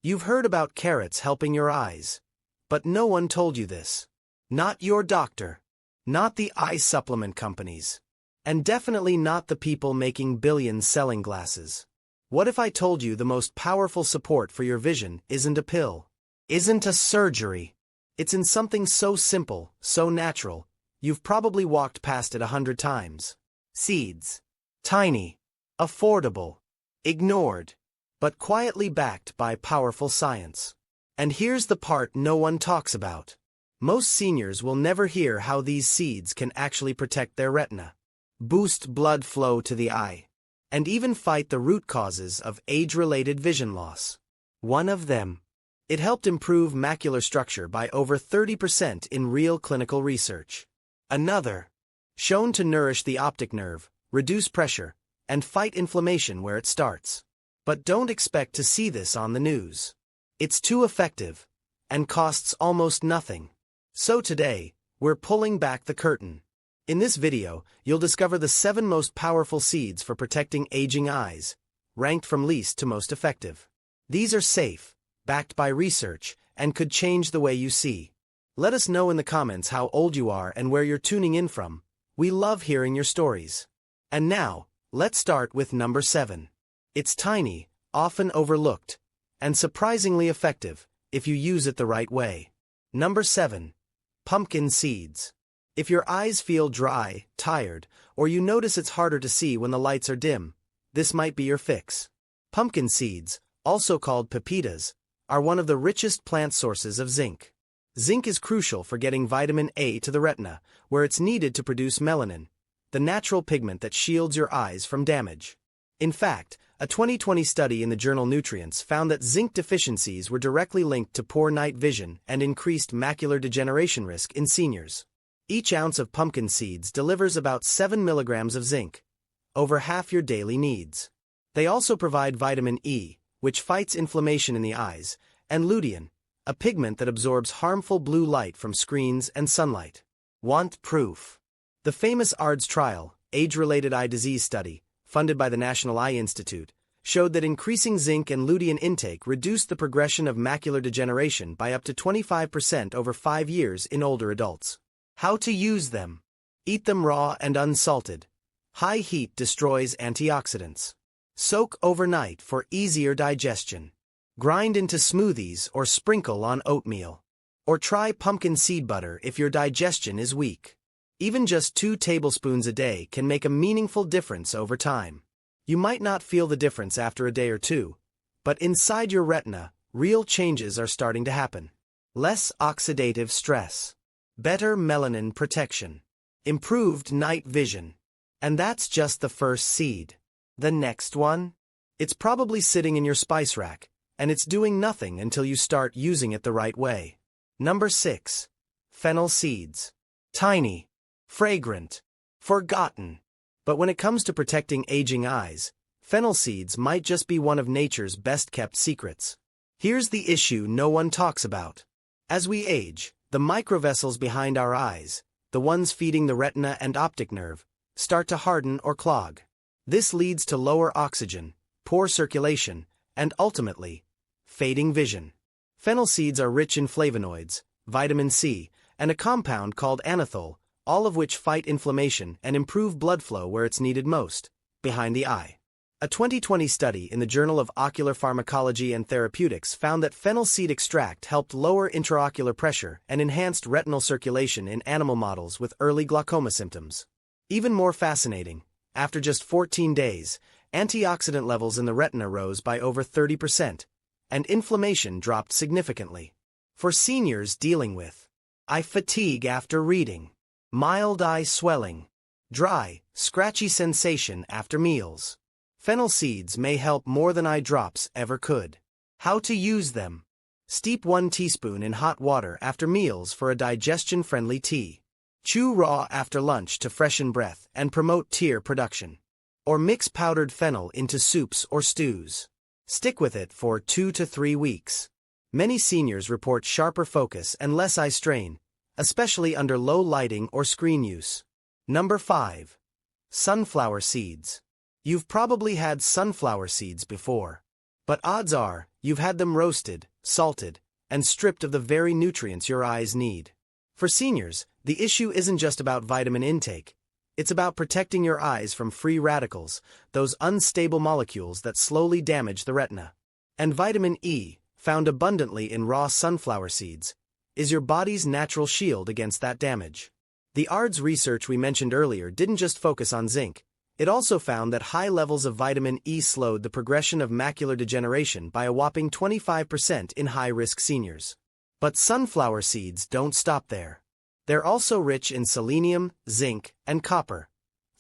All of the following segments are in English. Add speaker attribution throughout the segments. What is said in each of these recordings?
Speaker 1: You've heard about carrots helping your eyes. But no one told you this. Not your doctor. Not the eye supplement companies. And definitely not the people making billions selling glasses. What if I told you the most powerful support for your vision isn't a pill? Isn't a surgery? It's in something so simple, so natural, you've probably walked past it 100 times. Seeds. Tiny. Affordable. Ignored. But quietly backed by powerful science. And here's the part no one talks about. Most seniors will never hear how these seeds can actually protect their retina, boost blood flow to the eye, and even fight the root causes of age-related vision loss. One of them. It helped improve macular structure by over 30% in real clinical research. Another. Shown to nourish the optic nerve, reduce pressure, and fight inflammation where it starts. But don't expect to see this on the news. It's too effective, and costs almost nothing. So today, we're pulling back the curtain. In this video, you'll discover the 7 most powerful seeds for protecting aging eyes, ranked from least to most effective. These are safe, backed by research, and could change the way you see. Let us know in the comments how old you are and where you're tuning in from. We love hearing your stories. And now, let's start with number 7. It's tiny, often overlooked, and surprisingly effective, if you use it the right way. Number 7. Pumpkin seeds. If your eyes feel dry, tired, or you notice it's harder to see when the lights are dim, this might be your fix. Pumpkin seeds, also called pepitas, are one of the richest plant sources of zinc. Zinc is crucial for getting vitamin A to the retina, where it's needed to produce melanin, the natural pigment that shields your eyes from damage. In fact, a 2020 study in the journal Nutrients found that zinc deficiencies were directly linked to poor night vision and increased macular degeneration risk in seniors. Each ounce of pumpkin seeds delivers about 7 milligrams of zinc, over half your daily needs. They also provide vitamin E, which fights inflammation in the eyes, and lutein, a pigment that absorbs harmful blue light from screens and sunlight. Want proof? The famous ARDS trial, age-related eye disease study, funded by the National Eye Institute, showed that increasing zinc and lutein intake reduced the progression of macular degeneration by up to 25% over 5 years in older adults. How to use them? Eat them raw and unsalted. High heat destroys antioxidants. Soak overnight for easier digestion. Grind into smoothies or sprinkle on oatmeal. Or try pumpkin seed butter if your digestion is weak. Even just 2 tablespoons a day can make a meaningful difference over time. You might not feel the difference after a day or two, but inside your retina, real changes are starting to happen. Less oxidative stress. Better melanin protection. Improved night vision. And that's just the first seed. The next one? It's probably sitting in your spice rack, and it's doing nothing until you start using it the right way. Number 6. Fennel seeds. Tiny. Fragrant. Forgotten. But when it comes to protecting aging eyes, fennel seeds might just be one of nature's best-kept secrets. Here's the issue no one talks about. As we age, the microvessels behind our eyes, the ones feeding the retina and optic nerve, start to harden or clog. This leads to lower oxygen, poor circulation, and ultimately, fading vision. Fennel seeds are rich in flavonoids, vitamin C, and a compound called anethole, all of which fight inflammation and improve blood flow where it's needed most, behind the eye. A 2020 study in the Journal of Ocular Pharmacology and Therapeutics found that fennel seed extract helped lower intraocular pressure and enhanced retinal circulation in animal models with early glaucoma symptoms. Even more fascinating, after just 14 days, antioxidant levels in the retina rose by over 30%, and inflammation dropped significantly. For seniors dealing with eye fatigue after reading, mild eye swelling, dry, scratchy sensation after meals, fennel seeds may help more than eye drops ever could. How to use them? Steep 1 teaspoon in hot water after meals for a digestion-friendly tea. Chew raw after lunch to freshen breath and promote tear production. Or mix powdered fennel into soups or stews. Stick with it for 2 to 3 weeks. Many seniors report sharper focus and less eye strain, especially under low lighting or screen use. Number 5. Sunflower seeds. You've probably had sunflower seeds before. But odds are, You've had them roasted, salted, and stripped of the very nutrients your eyes need. For seniors, the issue isn't just about vitamin intake. It's about protecting your eyes from free radicals, those unstable molecules that slowly damage the retina. And vitamin E, found abundantly in raw sunflower seeds, is your body's natural shield against that damage. The ARDS research we mentioned earlier didn't just focus on zinc. It also found that high levels of vitamin E slowed the progression of macular degeneration by a whopping 25% in high-risk seniors. But sunflower seeds don't stop there. They're also rich in selenium, zinc, and copper,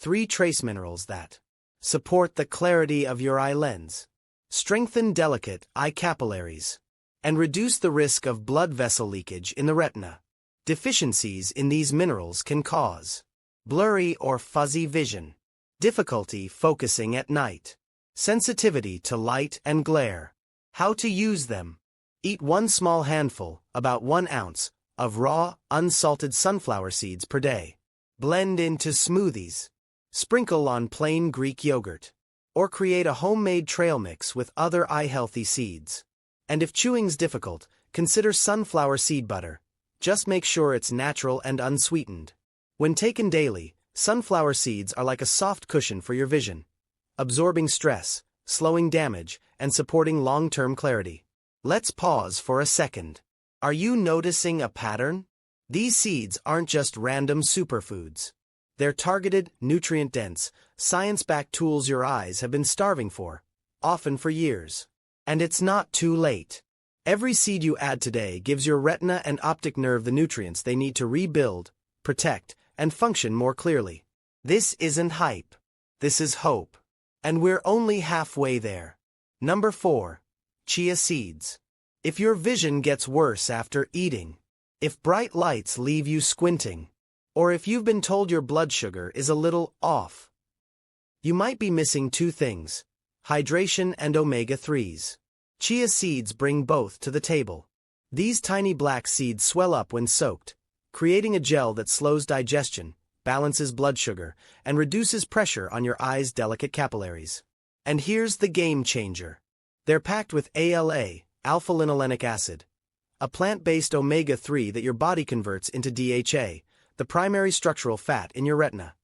Speaker 1: 3 trace minerals that support the clarity of your eye lens, strengthen delicate eye capillaries, and reduce the risk of blood vessel leakage in the retina. Deficiencies in these minerals can cause blurry or fuzzy vision, difficulty focusing at night, sensitivity to light and glare. How to use them? Eat 1 small handful, about 1 ounce, of raw, unsalted sunflower seeds per day. Blend into smoothies. Sprinkle on plain Greek yogurt. Or create a homemade trail mix with other eye-healthy seeds. And if chewing's difficult, consider sunflower seed butter. Just make sure it's natural and unsweetened. When taken daily, sunflower seeds are like a soft cushion for your vision, absorbing stress, slowing damage, and supporting long-term clarity. Let's pause for a second. Are you noticing a pattern? These seeds aren't just random superfoods. They're targeted, nutrient-dense, science-backed tools your eyes have been starving for, often for years. And it's not too late. Every seed you add today gives your retina and optic nerve the nutrients they need to rebuild, protect, and function more clearly. This isn't hype. This is hope. And we're only halfway there. Number 4. Chia seeds. If your vision gets worse after eating, if bright lights leave you squinting, or if you've been told your blood sugar is a little off, you might be missing 2 things: hydration and omega-3s. Chia seeds bring both to the table. These tiny black seeds swell up when soaked, creating a gel that slows digestion, balances blood sugar, and reduces pressure on your eyes' delicate capillaries. And here's the game changer. They're packed with ALA, alpha-linolenic acid, a plant-based omega-3 that your body converts into DHA, the primary structural fat in your retina.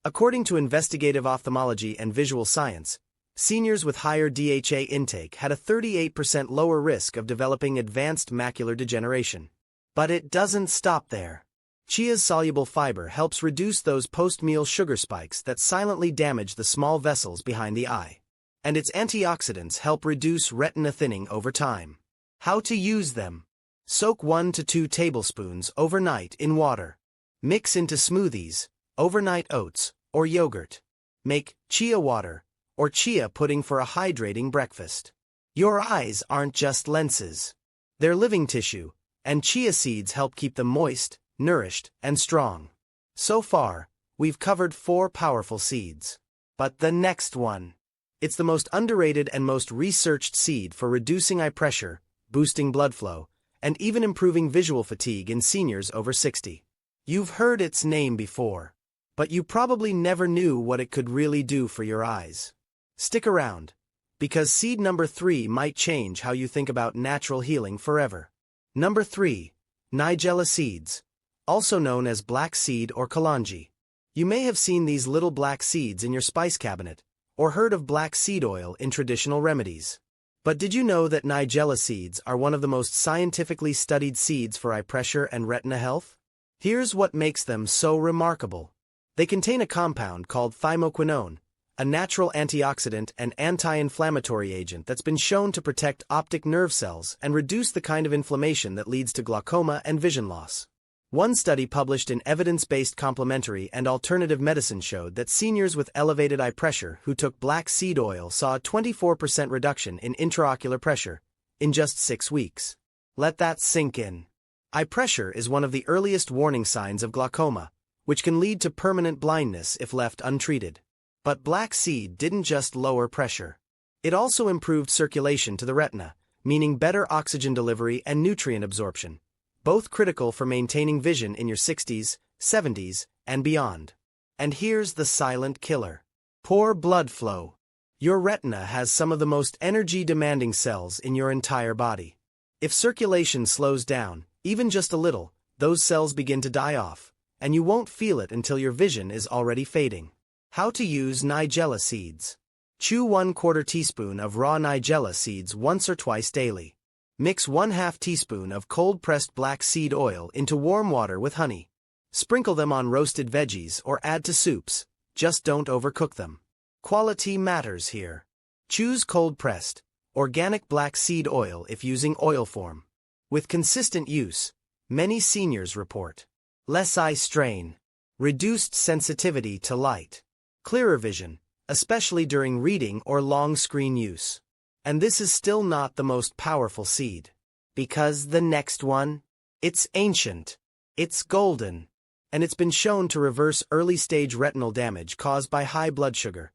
Speaker 1: According to Investigative Ophthalmology and Visual Science, seniors with higher DHA intake had a 38% lower risk of developing advanced macular degeneration. But it doesn't stop there. Chia's soluble fiber helps reduce those post-meal sugar spikes that silently damage the small vessels behind the eye. And its antioxidants help reduce retina thinning over time. How to use them? Soak 1 to 2 tablespoons overnight in water. Mix into smoothies, overnight oats, or yogurt. Make chia water, or chia pudding for a hydrating breakfast. Your eyes aren't just lenses. They're living tissue, and chia seeds help keep them moist, nourished, and strong. So far, we've covered 4 powerful seeds. But the next one. It's the most underrated and most researched seed for reducing eye pressure, boosting blood flow, and even improving visual fatigue in seniors over 60. You've heard its name before, but you probably never knew what it could really do for your eyes. Stick around, because seed number 3 might change how you think about natural healing forever. Number 3. Nigella seeds, also known as black seed or kalonji. You may have seen these little black seeds in your spice cabinet, or heard of black seed oil in traditional remedies. But did you know that Nigella seeds are one of the most scientifically studied seeds for eye pressure and retina health? Here's what makes them so remarkable. They contain a compound called thymoquinone, a natural antioxidant and anti-inflammatory agent that's been shown to protect optic nerve cells and reduce the kind of inflammation that leads to glaucoma and vision loss. One study published in Evidence-Based Complementary and Alternative Medicine showed that seniors with elevated eye pressure who took black seed oil saw a 24% reduction in intraocular pressure in just 6 weeks. Let that sink in. Eye pressure is one of the earliest warning signs of glaucoma, which can lead to permanent blindness if left untreated. But black seed didn't just lower pressure. It also improved circulation to the retina, meaning better oxygen delivery and nutrient absorption, both critical for maintaining vision in your 60s, 70s, and beyond. And here's the silent killer. Poor blood flow. Your retina has some of the most energy-demanding cells in your entire body. If circulation slows down, even just a little, those cells begin to die off, and you won't feel it until your vision is already fading. How to use nigella seeds. Chew 1/4 teaspoon of raw nigella seeds once or twice daily. Mix 1/2 teaspoon of cold-pressed black seed oil into warm water with honey. Sprinkle them on roasted veggies or add to soups, just don't overcook them. Quality matters here. Choose cold-pressed, organic black seed oil if using oil form. With consistent use, many seniors report less eye strain, reduced sensitivity to light, clearer vision, especially during reading or long screen use. And this is still not the most powerful seed. Because the next one? It's ancient. It's golden. And it's been shown to reverse early-stage retinal damage caused by high blood sugar.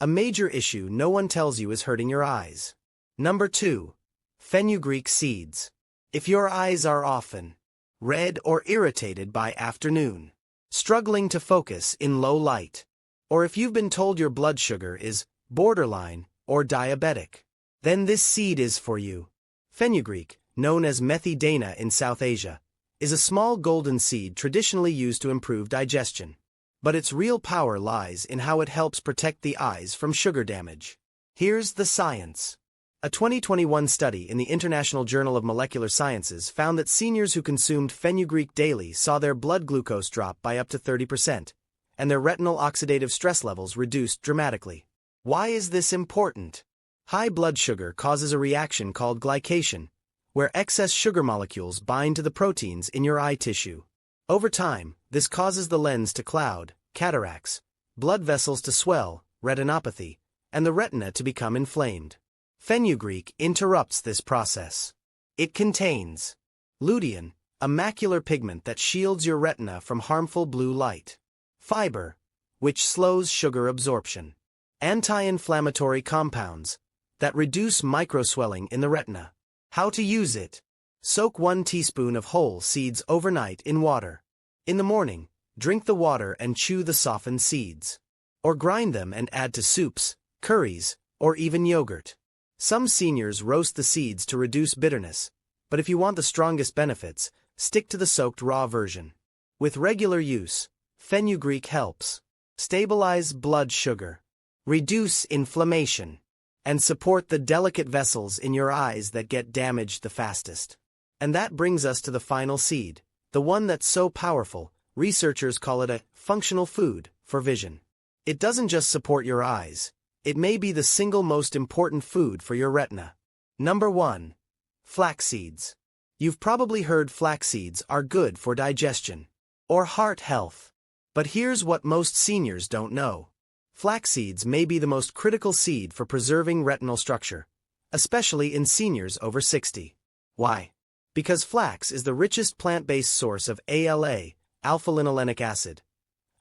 Speaker 1: A major issue no one tells you is hurting your eyes. Number 2. Fenugreek seeds. If your eyes are often red or irritated by afternoon, struggling to focus in low light, or if you've been told your blood sugar is borderline or diabetic, then this seed is for you. Fenugreek, known as methidana in South Asia, is a small golden seed traditionally used to improve digestion. But its real power lies in how it helps protect the eyes from sugar damage. Here's the science. A 2021 study in the International Journal of Molecular Sciences found that seniors who consumed fenugreek daily saw their blood glucose drop by up to 30%, and their retinal oxidative stress levels reduced dramatically. Why is this important? High blood sugar causes a reaction called glycation, where excess sugar molecules bind to the proteins in your eye tissue. Over time, this causes the lens to cloud, cataracts, blood vessels to swell, retinopathy, and the retina to become inflamed. Fenugreek interrupts this process. It contains lutein, a macular pigment that shields your retina from harmful blue light; fiber, which slows sugar absorption; anti-inflammatory compounds that reduce microswelling in the retina. How to use it? Soak 1 teaspoon of whole seeds overnight in water. In the morning, drink the water and chew the softened seeds. Or grind them and add to soups, curries, or even yogurt. Some seniors roast the seeds to reduce bitterness, but if you want the strongest benefits, stick to the soaked raw version. With regular use, fenugreek helps stabilize blood sugar, reduce inflammation, and support the delicate vessels in your eyes that get damaged the fastest. And that brings us to the final seed, the one that's so powerful, researchers call it a functional food for vision. It doesn't just support your eyes, it may be the single most important food for your retina. Number 1. Flax seeds. You've probably heard flax seeds are good for digestion or heart health. But here's what most seniors don't know. Flax seeds may be the most critical seed for preserving retinal structure, especially in seniors over 60. Why? Because flax is the richest plant-based source of ALA, alpha-linolenic acid,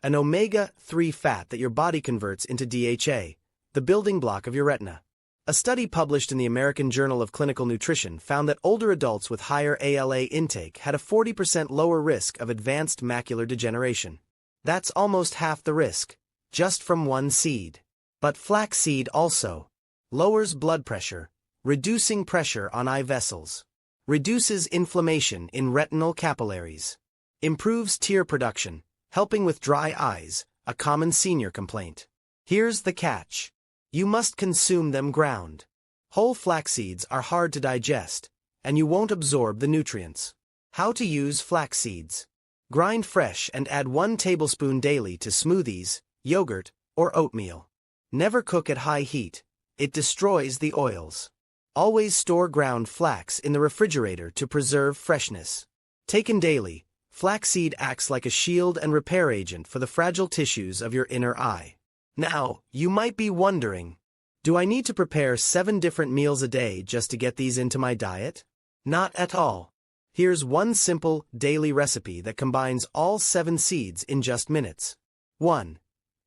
Speaker 1: an omega-3 fat that your body converts into DHA, the building block of your retina. A study published in the American Journal of Clinical Nutrition found that older adults with higher ALA intake had a 40% lower risk of advanced macular degeneration. That's almost half the risk, just from one seed. But flaxseed also lowers blood pressure, reducing pressure on eye vessels, reduces inflammation in retinal capillaries, improves tear production, helping with dry eyes, a common senior complaint. Here's the catch. You must consume them ground. Whole flax seeds are hard to digest, and you won't absorb the nutrients. How to use flax seeds. Grind fresh and add 1 tablespoon daily to smoothies, yogurt, or oatmeal. Never cook at high heat. It destroys the oils. Always store ground flax in the refrigerator to preserve freshness. Taken daily, flaxseed acts like a shield and repair agent for the fragile tissues of your inner eye. Now, you might be wondering, do I need to prepare 7 different meals a day just to get these into my diet? Not at all. Here's one simple, daily recipe that combines all 7 seeds in just minutes. 1.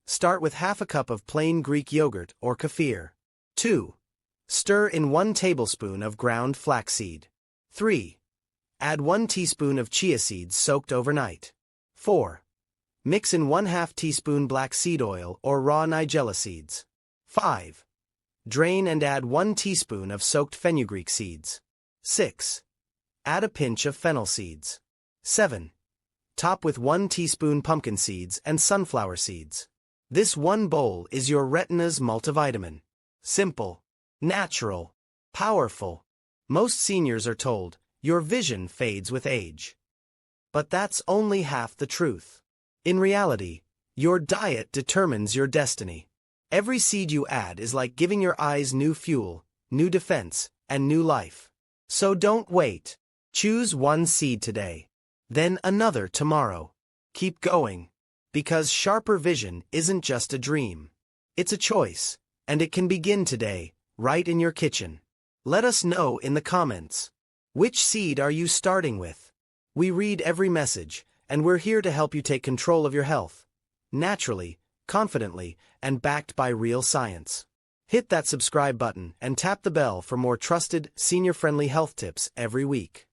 Speaker 1: Start with half a cup of plain Greek yogurt or kefir. 2. Stir in 1 tablespoon of ground flaxseed. 3. Add 1 teaspoon of chia seeds soaked overnight. 4. Mix in 1/2 teaspoon black seed oil or raw nigella seeds. 5. Drain and add 1 teaspoon of soaked fenugreek seeds. 6. Add a pinch of fennel seeds. 7. Top with 1 teaspoon pumpkin seeds and sunflower seeds. This one bowl is your Retina's multivitamin. Simple, natural, powerful. Most seniors are told, your vision fades with age. But that's only half the truth. In reality, your diet determines your destiny. Every seed you add is like giving your eyes new fuel, new defense, and new life. So don't wait. Choose 1 seed today, then another tomorrow. Keep going, because sharper vision isn't just a dream. It's a choice, and it can begin today, right in your kitchen. Let us know in the comments. Which seed are you starting with? We read every message, and we're here to help you take control of your health. Naturally, confidently, and backed by real science. Hit that subscribe button and tap the bell for more trusted, senior-friendly health tips every week.